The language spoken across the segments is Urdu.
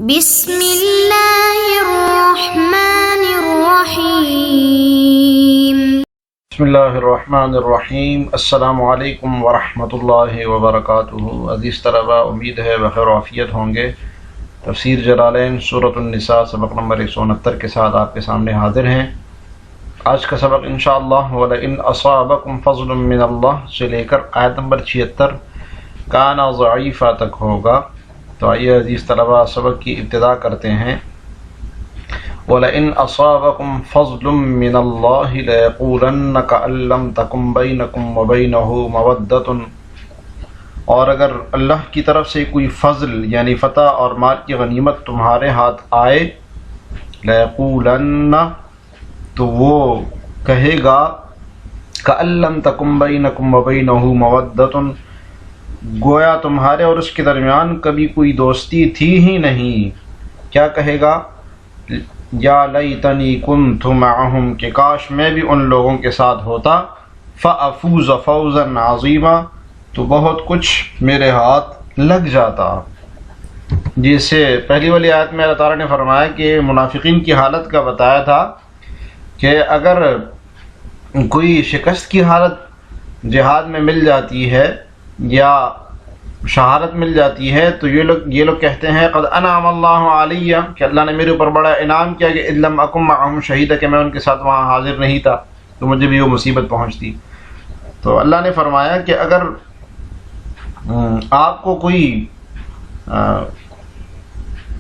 بسم اللہ الرحمن الرحیم بسم اللہ الرحمن الرحیم۔ السلام علیکم ورحمۃ اللہ وبرکاتہ۔ عزیز طلباء، امید ہے بخیر و عافیت ہوں گے۔ تفسیر جلالین سورۃ النساء سبق نمبر 169 کے ساتھ آپ کے سامنے حاضر ہیں۔ آج کا سبق انشاءاللہ وَلَئِنْ أَصَابَكُمْ فَضْلٌ مِّنَ اللَّهِ سے لے کر آیت نمبر 76 کان ضعیفہ تک ہوگا۔ تو آئیے عزیز طلباء سبق کی ابتدا کرتے ہیں۔ وَلَئِنْ أَصَابَكُمْ فَضْلٌ مِّنَ اللَّهِ لَيَقُولَنَّ كَأَن لَّمْ تَكُن بَيْنَكُمْ وَبَيْنَهُ مَوَدَّةٌ، اور اگر اللہ کی طرف سے کوئی فضل یعنی فتح اور مال کی غنیمت تمہارے ہاتھ آئے، لَيَقُولَنَّ تو وہ کہے گا كَأَن لَّمْ تَكُن بَيْنَكُمْ وَبَيْنَهُ مَوَدَّةٌ، گویا تمہارے اور اس کے درمیان کبھی کوئی دوستی تھی ہی نہیں۔ کیا کہے گا؟ یا لیتنی کنت معہم، کہ کاش میں بھی ان لوگوں کے ساتھ ہوتا، فافوز فوزا عظیما، تو بہت کچھ میرے ہاتھ لگ جاتا۔ جیسے پہلی والی آیت میں اللہ تعالیٰ نے فرمایا کہ منافقین کی حالت کا بتایا تھا کہ اگر کوئی شکست کی حالت جہاد میں مل جاتی ہے یا شہادت مل جاتی ہے تو یہ لوگ کہتے ہیں قد انعم اللہ علیہ، کہ اللہ نے میرے اوپر بڑا انعام کیا کہ اذ لم اکن معہم شہیدا، کہ میں ان کے ساتھ وہاں حاضر نہیں تھا تو مجھے بھی وہ مصیبت پہنچتی۔ تو اللہ نے فرمایا کہ اگر آپ کو کوئی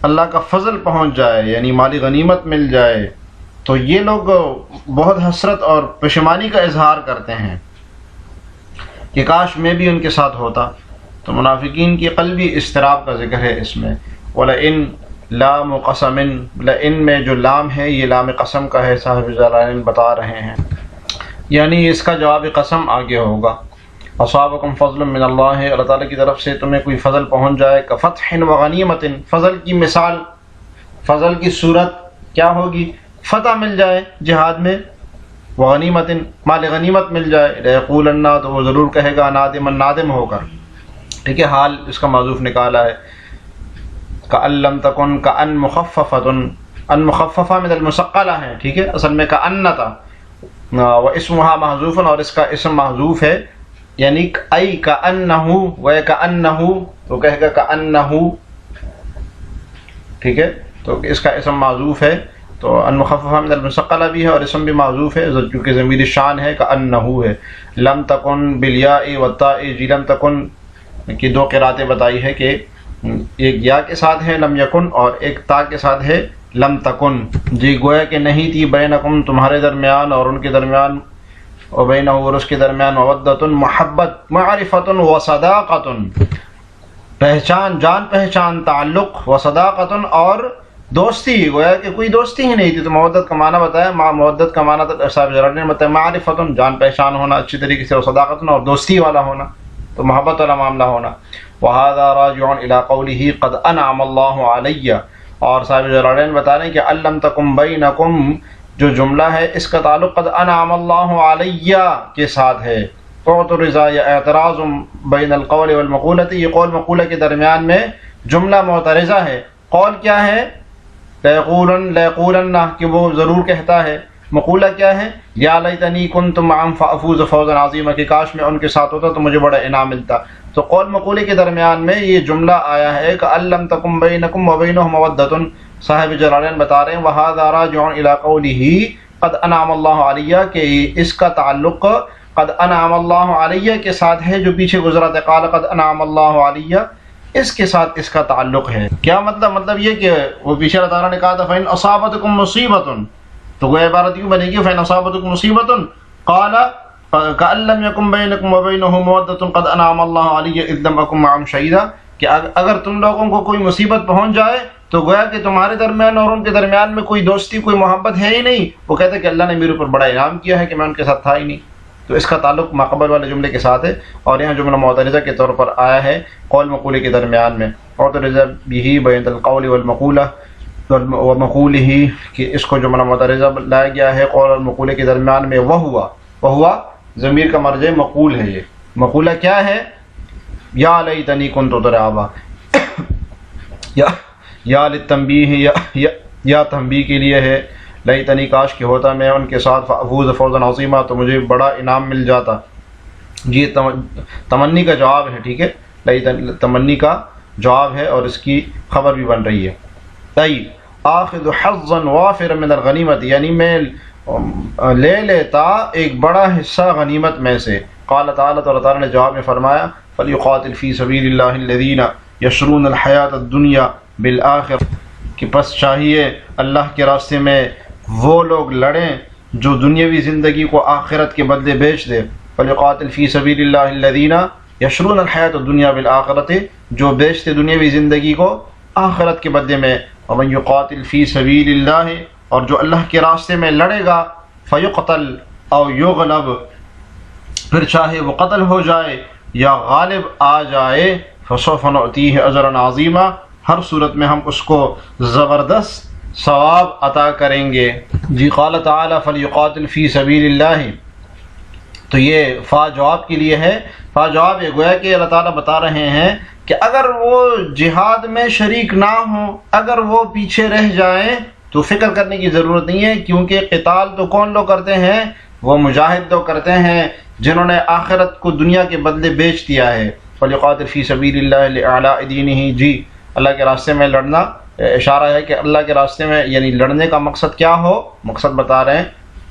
اللہ کا فضل پہنچ جائے یعنی مالی غنیمت مل جائے تو یہ لوگ بہت حسرت اور پشیمانی کا اظہار کرتے ہیں کہ کاش میں بھی ان کے ساتھ ہوتا۔ تو منافقین کی قلبی اضطراب کا ذکر ہے اس میں۔ وَلَئِن لام قسم، لئن میں جو لام ہے یہ لام قسم کا ہے، صاحب جلالین بتا رہے ہیں، یعنی اس کا جواب قسم آگے ہوگا۔ اصابکم فضل من اللہ، اللہ تعالیٰ کی طرف سے تمہیں کوئی فضل پہنچ جائے، کفتح وغنیمت، فضل کی مثال، فضل کی صورت کیا ہوگی؟ فتح مل جائے جہاد میں، وغنیمت مال غنیمت مل جائے، لیقولن تو وہ ضرور کہے گا نادما نادم ہو کر، ٹھیک ہے، حال اس کا معذوف نکالا ہے۔ کأن لم تکن، کأن مخففۃ، ان مخففہ من المثقلہ ہے، ٹھیک ہے، اصل میں کأن تھا، واسمھا محذوف، اور اس کا اسم محذوف ہے، یعنی ای کأنہ و کأنہ، تو کہے گا کأنہ، ٹھیک ہے، تو اس کا اسم محذوف ہے، تو ان مخففہ من المثقلہ بھی ہے اور اسم بھی معذوف ہے کیونکہ ضمیر شان ہے، کأنہ ہے۔ لم تکن بالیاء والتاء، جی لم تکن کی دو قراتیں بتائی ہے کہ ایک یا کے ساتھ ہے لم یکن اور ایک تا کے ساتھ ہے لم تکن، جی گویا کہ نہیں تھی بینکم تمہارے درمیان اور ان کے درمیان، وبینہ اور اس کے درمیان، مودۃ محبت، معرفۃ وصداقۃ پہچان، جان پہچان، تعلق، وصداقۃ اور دوستی، گویا کہ کوئی دوستی ہی نہیں تھی۔ تو مودت کا معنی بتایا، مودت کا معنی صاحب جلال نے بتایا معرفۃ، جان پہچان ہونا اچھی طریقے سے، وصداقۃ اور دوستی والا ہونا، تو محبت والا معاملہ ہونا۔ وَهَذَا رَاجِعٌ إِلَىٰ قَوْلِهِ قَدْ أَنْعَمَ اللَّهُ عَلَيَّ، اور صاحب جلالین بتا رہے ہیں کہ أَن لَّمْ تَكُن بَيْنَكُمْ جو جملہ ہے اس کا تعلق قد انعم اللہ علیہ کے ساتھ ہے۔ اعترض یا اعتراض بین القول والمقولۃ، یہ قول مقولہ کے درمیان میں جملہ معترضہ ہے۔ قول کیا ہے؟ لیقولن کہ وہ ضرور کہتا ہے، مقولہ کیا ہے؟ یا لیتنی کنت معہم فافوز فوزا عظیما، کہ کاش میں ان کے ساتھ ہوتا تو مجھے بڑا انعام ملتا۔ تو قول مقولے کے درمیان میں یہ جملہ آیا ہے کہ ان لم تکن بینکم وبینہ مودۃ، صاحب جلالین بتا رہے ہیں وَهَذَا رَاجِعٌ إِلَىٰ قَوْلِهِ قَدْ أَنْعَمَ اللَّهُ عَلَيَّ، کہ اس کا تعلق قد انعم اللہ علیہ کے ساتھ ہے جو پیچھے گزرا تھا، قال قد انعم اللہ علیہ، اس کے ساتھ اس کا تعلق ہے۔ کیا مطلب یہ کہ وہ پیچھے اللہ تعالیٰ نے کہا تھا فَإِنْ أَصَابَتْكُمْ مُصِيبَةٌ، تو گویا عبارت یوں بنے گی فَإِنْ أَصَابَتْكُمْ مُصِيبَةٌ قَالَ كَأَن لَّمْ يَكُن بَيْنَكُمْ وَبَيْنَهُ مَوَدَّةٌ قَدْ أَنْعَمَ اللَّهُ عَلَيَّ إِذْ لَمْ أَكُن مَّعَهُمْ شَهِيدًا، کہ اگر تم لوگوں کو کوئی مصیبت پہنچ جائے تو گویا کہ تمہارے درمیان اور ان کے درمیان میں کوئی دوستی، کوئی محبت ہے ہی نہیں۔ وہ کہتے ہیں کہ اللہ نے میرے اوپر بڑا انعام کیا ہے کہ میں ان کے ساتھ تھا ہی نہیں۔ تو اس کا تعلق ماقبل والے جملے کے ساتھ ہے، اور یہاں جملہ معترضہ کے طور پر آیا ہے قول مقولے کے درمیان میں۔ اعترض به بین القول والمقولہ ومقولہ، کہ اس کو جملہ معترضہ لایا گیا ہے قول اور مقولے کے درمیان میں۔ وہوا ضمیر کا مرجع مقول ہے، یہ مقولہ کیا ہے؟ یا لیتنی کنت ترابا، یا للتنبیہ یا تنبیہ کے لیے ہے، لیتنی کاش کہ ہوتا میں ان کے ساتھ فافوز فوزا عظیما تو مجھے بڑا انعام مل جاتا. یہ تمنی کا جواب ہے، ٹھیک ہے، تمنی کا جواب ہے اور اس کی خبر بھی بن رہی ہے. طيب آخذ حظا وافرا من الغنیمت، یعنی میں لے لیتا ایک بڑا حصہ غنیمت میں سے. قال تعالیٰ، تو اللہ تعالیٰ نے جواب میں فرمایا فلیقاتل فی سبیل اللہ الذین یشرون الحیات الدنیا بالآخرہ، کہ پس چاہیے اللہ کے راستے میں وہ لوگ لڑیں جو دنیاوی زندگی کو آخرت کے بدلے بیچ دے. فلیقاتل فی سبیل اللہ الذین یشرون الحیات الدنیا بالآخرۃ، جو بیچتے دنیاوی زندگی کو آخرت کے بدلے میں. ومن یقاتل فی سبیل اللہ، اور جو اللہ کے راستے میں لڑے گا، فیقتل او یغلب، پھر چاہے وہ قتل ہو جائے یا غالب آ جائے، فسوف نؤتیہ اجرا عظیما، ہر صورت میں ہم اس کو زبردست ثواب عطا کریں گے. جی قال تعالی فلیقاتل فی سبیل اللہ، تو یہ فا جواب کے لیے ہے. فا جواب یہ گویا کہ اللہ تعالیٰ بتا رہے ہیں کہ اگر وہ جہاد میں شریک نہ ہوں، اگر وہ پیچھے رہ جائیں تو فکر کرنے کی ضرورت نہیں ہے، کیونکہ قتال تو کون لوگ کرتے ہیں؟ وہ مجاہد لوگ کرتے ہیں جنہوں نے آخرت کو دنیا کے بدلے بیچ دیا ہے. فلیقاتل فی سبیل اللہ لإعلاء دینہ، جی اللہ کے راستے میں لڑنا، اشارہ ہے کہ اللہ کے راستے میں یعنی لڑنے کا مقصد کیا ہو، مقصد بتا رہے ہیں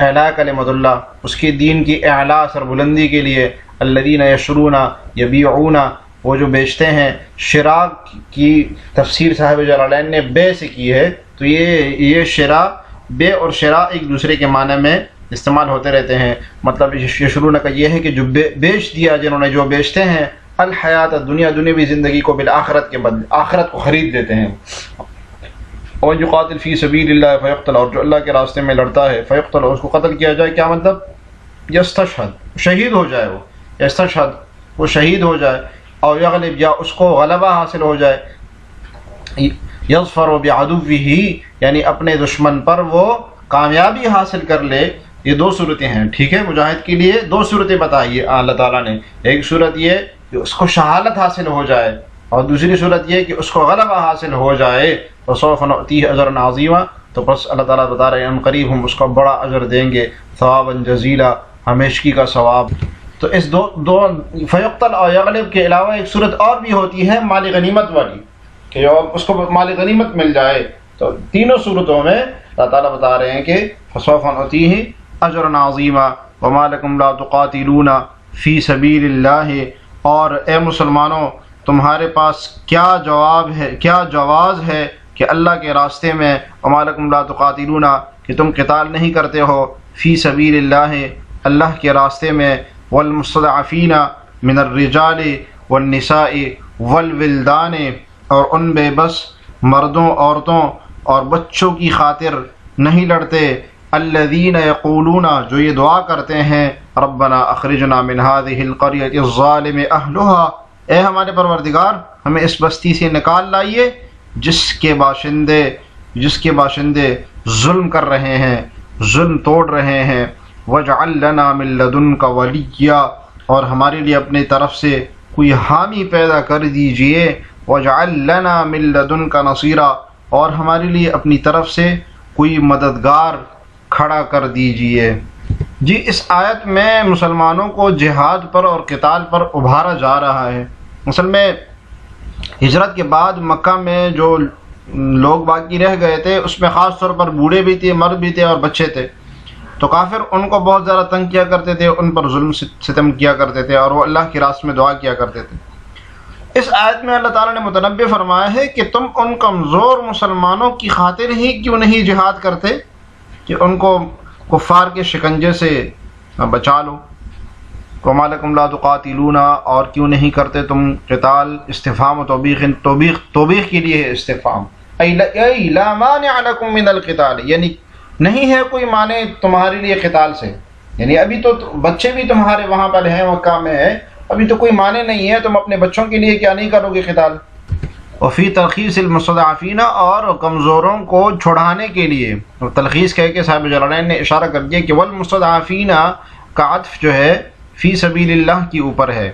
اعلاء کلمۃ اللہ، اس کے دین کی اعلاء سربلندی کے لیے. الذین یشرون یبیعون، وہ جو بیچتے ہیں. شراء کی تفسیر صاحب جلالین نے بے سے کی ہے، تو یہ شراء، بے اور شراء ایک دوسرے کے معنی میں استعمال ہوتے رہتے ہیں. مطلب یشرون کا یہ ہے کہ جو بیچ دیا، جنہوں نے جو بیچتے ہیں الحیات دنیا، دنیاوی زندگی کو بالآخرت کے بدلے آخرت کو خرید دیتے ہیں. اور جو قاتل فی سبیل اللہ فیقتل، اور جو اللہ کے راستے میں لڑتا ہے فیقتل، اس کو قتل کیا جائے. کیا مطلب؟ یستشہد، شہید ہو جائے، وہ یستشہد، وہ شہید ہو جائے. اور یغلب، یا اس کو غلبہ حاصل ہو جائے. یظفر بعدوہ، یعنی اپنے دشمن پر وہ کامیابی حاصل کر لے. یہ دو صورتیں ہیں، ٹھیک ہے. مجاہد کے لیے دو صورتیں بتائی اللہ تعالیٰ نے. ایک صورت یہ کہ اس کو شہادت حاصل ہو جائے، اور دوسری صورت یہ کہ اس کو غلبہ حاصل ہو جائے. فسوف نؤتیہ اجرا عظیما، تو بس اللہ تعالیٰ بتا رہے ہیں ہم قریب ہم اس کا بڑا اجر دیں گے، ثوابا جزیلا، ہمیشگی کا ثواب. تو اس دو فیقتل اور یغلب کے علاوہ ایک صورت اور بھی ہوتی ہے مال غنیمت والی، کہ اس کو مال غنیمت مل جائے. تو تینوں صورتوں میں اللہ تعالیٰ بتا رہے ہیں کہ فسوف نؤتیہ اجرا عظیما وما لکم لا تقاتلون فی سبیل اللہ، اور اے مسلمانوں تمہارے پاس کیا جواز ہے کہ اللہ کے راستے میں، وما لکم لا تقاتلون، کہ تم قتال نہیں کرتے ہو، فی سبیل اللہ، اللہ کے راستے میں، والمستضعفین من الرجال والنساء والولدان، اور ان بے بس مردوں، عورتوں اور بچوں کی خاطر نہیں لڑتے. الذین یقولون، جو یہ دعا کرتے ہیں، ربنا اخرجنا من هذه القرية الظالم اهلها، اے ہمارے پروردگار ہمیں اس بستی سے نکال لائیے جس کے باشندے ظلم کر رہے ہیں، ظلم توڑ رہے ہیں. واجعل لنا من لدنک ولیا، اور ہمارے لیے اپنے طرف سے کوئی حامی پیدا کر دیجئے. واجعل لنا من لدنک نصیرا، اور ہمارے لیے اپنی طرف سے کوئی مددگار کھڑا کر دیجئے. جی اس آیت میں مسلمانوں کو جہاد پر اور قتال پر ابھارا جا رہا ہے. اصل میں ہجرت کے بعد مکہ میں جو لوگ باقی رہ گئے تھے، اس میں خاص طور پر بوڑھے بھی تھے، مرد بھی تھے اور بچے تھے. تو کافر ان کو بہت زیادہ تنگ کیا کرتے تھے، ان پر ظلم ستم کیا کرتے تھے، اور وہ اللہ کی راستے میں دعا کیا کرتے تھے. اس آیت میں اللہ تعالیٰ نے متنبہ فرمایا ہے کہ تم ان کمزور مسلمانوں کی خاطر ہی کیوں نہیں جہاد کرتے کہ ان کو کفار کے شکنجے سے بچا لو. وما لکم لا تقاتلون، اور کیوں نہیں کرتے تم قتال. استفہام و توبیخ کے لیے ہے استفہام. ای لا مانع لکم من القتال، یعنی نہیں ہے کوئی مانع تمہارے لیے قتال سے. یعنی ابھی تو بچے بھی تمہارے وہاں پر ہیں، مکہ میں ہے، ابھی تو کوئی مانع نہیں ہے، تم اپنے بچوں کے لیے کیا نہیں کرو گے قتال. وفی تلخیص المستضعفین، اور کمزوروں کو چھڑانے کے لیے تلخیص کہہ کے صاحب جلالین نے اشارہ کر دیا کہ والمستضعفین کا عطف جو ہے فی سبیل اللہ کے اوپر ہے.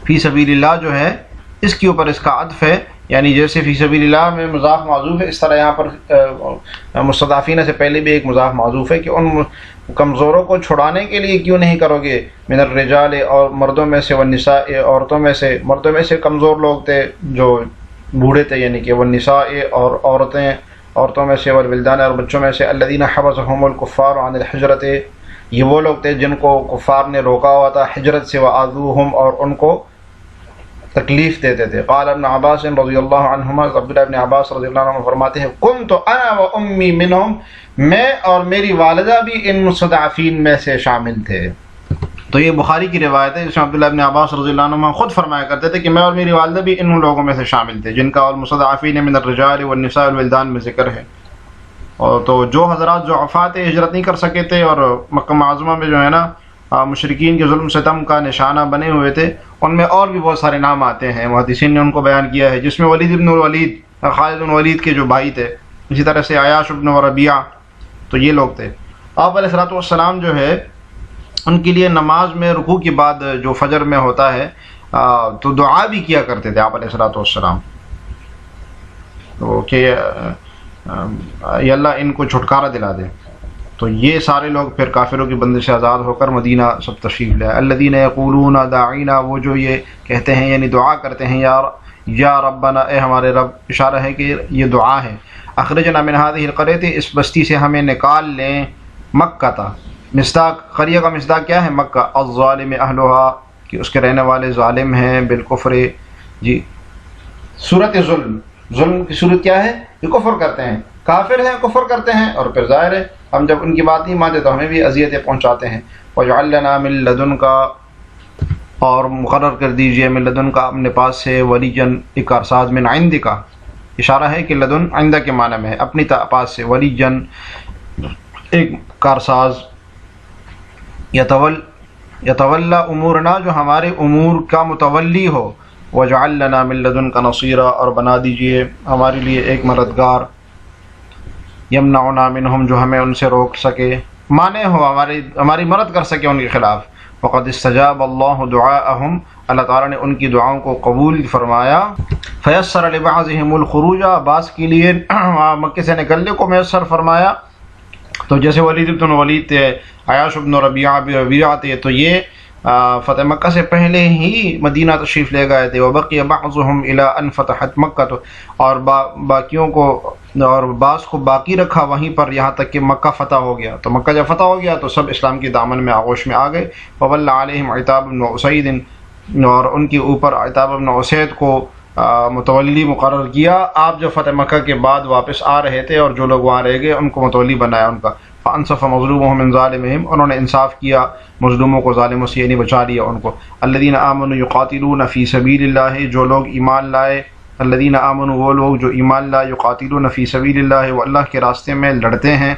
فی سبیل اللہ جو ہے اس کے اوپر اس کا عطف ہے، یعنی جیسے فی سبیل اللہ میں مضاف معذوف ہے، اس طرح یہاں پر مستضعفین سے پہلے بھی ایک مضاف معذوف ہے کہ ان کمزوروں کو چھڑانے کے لیے کیوں نہیں کرو گے، من الرجال اور مردوں میں سے، والنساء عورتوں میں سے، مردوں میں سے کمزور لوگ تھے جو بوڑھے تھے، یعنی کہ والنساء اور عورتوں میں سے، والولدان اور بچوں میں سے، الذین حبسهم الکفار عن الحجرۃ، یہ وہ لوگ تھے جن کو کفار نے روکا ہوا تھا ہجرت سے، وآذوہم اور ان کو تکلیف دیتے تھے۔ قال ابن عباس رضی اللہ عنہما، عبداللہ ابن عباس رضی اللہ عنہ فرماتے ہیں کنت انا و امی منہم، میں اور میری والدہ بھی ان مستضعفین میں سے شامل تھے۔ تو یہ بخاری کی روایت ہے جس میں عبداللہ ابن عباس رضی اللہ عنہ خود فرمایا کرتے تھے کہ میں اور میری والدہ بھی ان لوگوں میں سے شامل تھے جن کا المستضعفین من الرجال والنساء والولدان میں ذکر ہے۔ اور تو جو حضرات جو ضعفاء ہجرت نہیں کر سکے تھے اور مکہ معظمہ میں جو ہے نا مشرکین کے ظلم ستم کا نشانہ بنے ہوئے تھے، ان میں اور بھی بہت سارے نام آتے ہیں، محدثین نے ان کو بیان کیا ہے، جس میں ولید بن الولید، خالد بن ولید کے جو بھائی تھے، اسی طرح سے عیاش بن ربیعہ، تو یہ لوگ تھے۔ آپ علیہ الصلوۃ والسلام جو ہے ان کے لیے نماز میں رکوع کے بعد جو فجر میں ہوتا ہے تو دعا بھی کیا کرتے تھے آپ علیہ الصلوۃ والسلام، تو کہ یا اللہ ان کو چھٹکارا دلا دے۔ تو یہ سارے لوگ پھر کافروں کی بندش سے آزاد ہو کر مدینہ سب تشریف لے آئے۔ الذین یقولون داعینا، وہ جو یہ کہتے ہیں یعنی دعا کرتے ہیں، یا ربنا، اے ہمارے رب، اشارہ ہے کہ یہ دعا ہے، اخرجنا من هذه القرية، اس بستی سے ہمیں نکال لیں، مکہ تھا، مصداق قریہ کا مصداق کیا ہے؟ مکہ، الظالم اہلها، کہ اس کے رہنے والے ظالم ہیں، بالکفر، جی صورت ظلم کی صورت کیا ہے؟ یہ کفر کرتے ہیں، کافر ہیں، کفر کرتے ہیں، اور پھر ظاہر ہے ہم جب ان کی بات نہیں مانتے تو ہمیں بھی اذیتیں پہنچاتے ہیں۔ وَجْعَلْ لَنَا مِن لَدُنْكَ، اور مقرر کر دیجئے، من لدن کا، اپنے پاس سے، ولیجن، ایک کارساز، من عندک، اشارہ ہے کہ لدن عندہ کے معنی میں ہے، اپنی پاس سے، ولیجن ایک کارساز، یتولا امورنا، جو ہمارے امور کا متولی ہو، وَجْعَلْ لَنَا مِن لَدُنْكَ نَصِيرًا، اور بنا دیجئے ہمارے لیے ایک مددگار، یمنعنا منہم، جو ہمیں ان سے روک سکے، مانے ہو، ہماری مدد کر سکے ان کے خلاف۔ وقد استجاب اللہ دعاءہم، اللہ تعالیٰ نے ان کی دعاؤں کو قبول فرمایا۔ فیسر لبعضہم الخروج، بعض کے لیے مکے سے نکلنے کو میسر فرمایا، تو جیسے ولید بن ولید تھے، عیاش بن ربیعہ تھے، تو یہ فتح مکہ سے پہلے ہی مدینہ تشریف لے گئے تھے۔ وبقی بعضهم الى ان فتحت مکہ، اور باقیوں کو اور بعض کو باقی رکھا وہیں پر یہاں تک کہ مکہ فتح ہو گیا۔ تو مکہ جب فتح ہو گیا تو سب اسلام کی دامن میں آغوش میں آ گئے۔ وولی علیہم عتاب بن اسید، اور ان کے اوپر عتاب بن اسید کو متولی مقرر کیا۔ آپ جب فتح مکہ کے بعد واپس آ رہے تھے اور جو لوگ وہاں رہ گئے ان کو متولی بنایا ان کا۔ فانصف مظلومهم من ظالمهم، انہوں نے انصاف کیا مظلوموں کو ظالموں سے، یعنی بچا لیا ان کو۔ الذین آمنوا یقاتلون فی سبیل اللہ، جو لوگ ایمان لائے، الذین آمنوا، وہ لوگ جو ایمان لائے، یقاتلون فی سبیل اللہ، وہ اللہ کے راستے میں لڑتے ہیں۔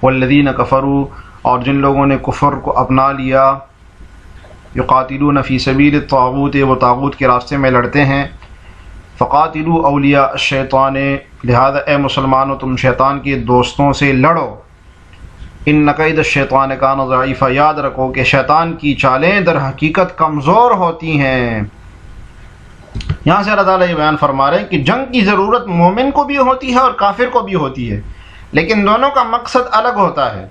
والذین کفروا، اور جن لوگوں نے کفر کو اپنا لیا، یقاتلون فی سبیل الطاغوت، وہ طاغوت کے راستے میں لڑتے ہیں۔ فقاتلوا اولیاء الشیطان، لہذا اے مسلمانوں تم شیطان کے دوستوں سے لڑو۔ ان کید الشیطان کان ضعیفا، یاد رکھو کہ شیطان کی چالیں در حقیقت کمزور ہوتی ہیں۔ یہاں سے اللہ تعالیٰ یہ بیان فرما رہے ہیں کہ جنگ کی ضرورت مومن کو بھی ہوتی ہے اور کافر کو بھی ہوتی ہے، لیکن دونوں کا مقصد الگ ہوتا ہے،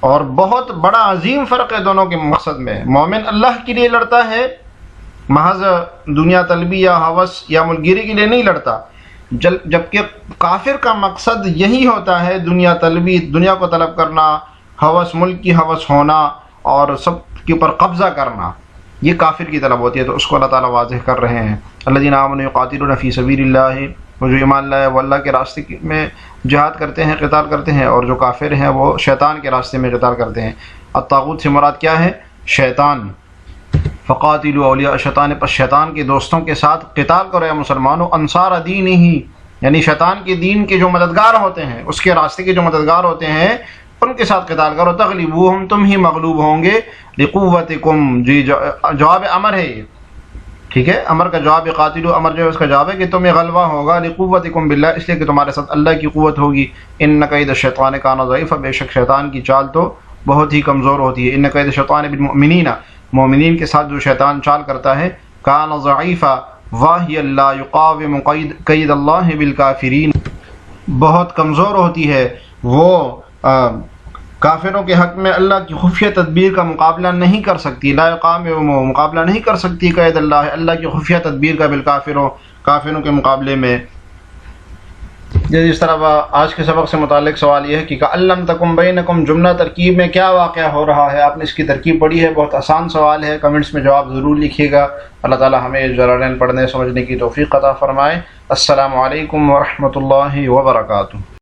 اور بہت بڑا عظیم فرق ہے دونوں کے مقصد میں۔ مومن اللہ کے لیے لڑتا ہے، محض دنیا طلبی یا ہوس یا ملگیری کے لیے نہیں لڑتا، جبکہ کافر کا مقصد یہی ہوتا ہے، دنیا طلبی، دنیا کو طلب کرنا، ہوس، ملک کی ہوس ہونا اور سب کے اوپر قبضہ کرنا، یہ کافر کی طلب ہوتی ہے۔ تو اس کو اللہ تعالیٰ واضح کر رہے ہیں۔ الذین آمنوا یقاتلون فی سبیل اللہ، وہ جو ایمان لائے وہ اللہ کے راستے میں جہاد کرتے ہیں، قتال کرتے ہیں، اور جو کافر ہیں وہ شیطان کے راستے میں قتال کرتے ہیں۔ الطاغوت سے مراد کیا ہے؟ شیطان۔ فقاتلوا اولیاء الشیطان، پس شیطان کے دوستوں کے ساتھ قتال کرو اے مسلمانوں، انصار دین ہی، یعنی شیطان کے دین کے جو مددگار ہوتے ہیں، اس کے راستے کے جو مددگار ہوتے ہیں ان کے ساتھ قتال کرو۔ تغلبوہم، تم ہی مغلوب ہوں گے، لقوتکم، جی جواب امر ہے یہ، ٹھیک ہے، امر کا جواب، قاتلو امر جو ہے اس کا جواب ہے کہ تمہیں غلبہ ہوگا، لقوتکم باللہ، اس لیے کہ تمہارے ساتھ اللہ کی قوت ہوگی۔ ان کید الشیطان کان ضعیفا، بے شک شیطان کی چال تو بہت ہی کمزور ہوتی ہے۔ ان کید الشیطان بالمؤمنین، مومنین کے ساتھ جو شیطان چال کرتا ہے، کان ضعیفا، واہی لا یقاوم قید اللہ بالکافرین، بہت کمزور ہوتی ہے، وہ کافروں کے حق میں اللہ کی خفیہ تدبیر کا مقابلہ نہیں کر سکتی، لا یقام مقابلہ نہیں کر سکتی قید اللہ کی خفیہ تدبیر کا بالکافروں، کافروں کے مقابلے میں۔ جس طرح آج کے سبق سے متعلق سوال یہ ہے کہ کَأَلَّمْ تَكُمْ بَيْنَكُمْ جملہ ترکیب میں کیا واقعہ ہو رہا ہے، آپ نے اس کی ترکیب پڑھی ہے، بہت آسان سوال ہے، کمنٹس میں جواب ضرور لکھیے گا۔ اللہ تعالی ہمیں جلالین پڑھنے سمجھنے کی توفیق عطا فرمائے۔ السلام علیکم ورحمۃ اللہ وبرکاتہ۔